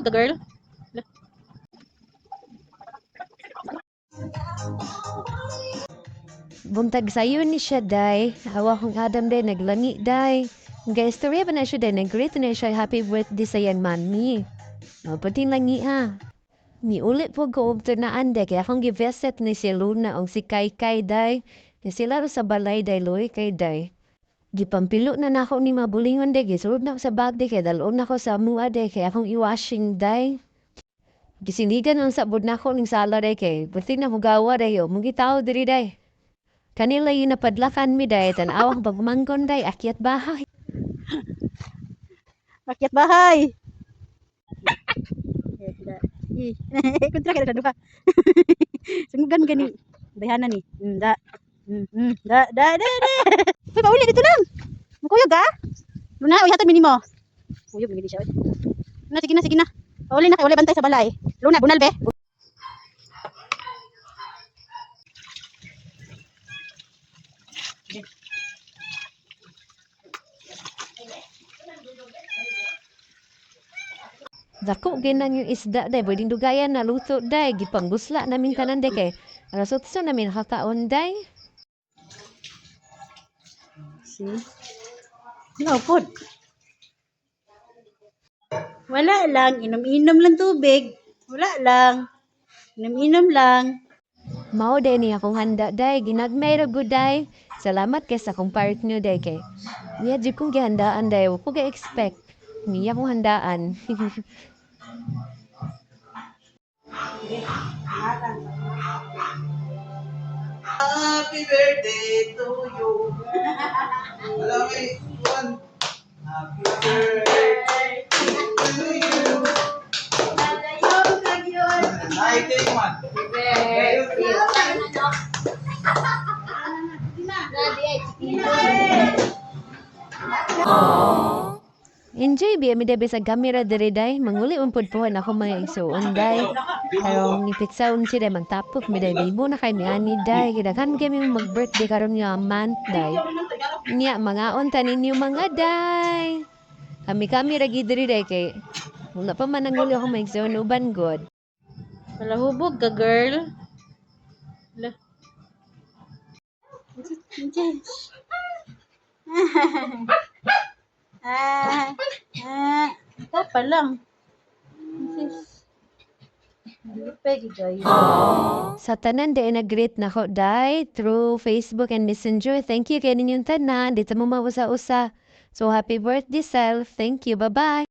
ka, girl. Buntag sayo ni siya, day. Awa kong Adam, day. Naglangi, day. Guys, story ba na siya, day. Nag-greet na siya. Happy birthday sa yan, mami. Pating langi, ha. Ni ulit po ko obternaan, day. Kaya akong giveset ni si Luna o si Kai Kai, day. Kaya sila ro sa balay, day. Loy, kay, day. Gipampilo na nako ni mabulingon, day. Gisulod na ako sa bag, day. Kaya dalon na ako sa mua, day. Kaya akong i-washing, day. Gisinigan ang sabod na ako ng sala, day. Kaya buting na hugawa, day. O, mong gitaw, diri, day. Kanila yung napadlakan mi, day. Tanawang pagmanggon, day. Akyat bahay. Rakyat bahay. Kontra ka na duha. Sungugan gani. Bayhanan ni. Da. Da. Uy, pauli dito lang. Mukuyog ka? Luna, uy, hatod minimo. Mukuyog gani siya. Na, sige na. Pauli na kay wala bantay sa balay. Luna, bunal be. Dako ginang yung isda, day. Pwedeng dugayan na luto, day. Gipanggusla namin tanan, day. Kay rasotso namin nakakaon, day. See? No, food. Wala lang. Inom-inom lang tubig. Wala lang. Inom-inom lang. Mao, day, niya akong handa, day. Ginagmay ra good, day. Salamat kay sa akong partner, day. Kay niya di kong gihandaan, day. Huwag ko ga-expect. Niya akong handaan. Happy birthday to you. Alam mo yun. Happy birthday to you. Ay, take one. Enjoy biya mi dabi sa kamera diri, day. Manguli umpod po ako mga igsuon, day. Karong nipitsaon si day magtapok mi, day. Bibo na kay mi ani, day. Kidaghan kami mag-birthday karon nga month, day. Nya mga unta ninyo mga, day. Kami ragi diri, day. Kay wala pa man nanguli ako mga igsuon uban god. Malahubog ka, girl. Lah. Tapa lang. Pegi kayo. Sa tanan, day, nag-greet na ko, day, through Facebook and Messenger. Thank you kay ninyong tanan. Dito mo mausa-usa. So, happy birthday, self. Thank you. Bye-bye.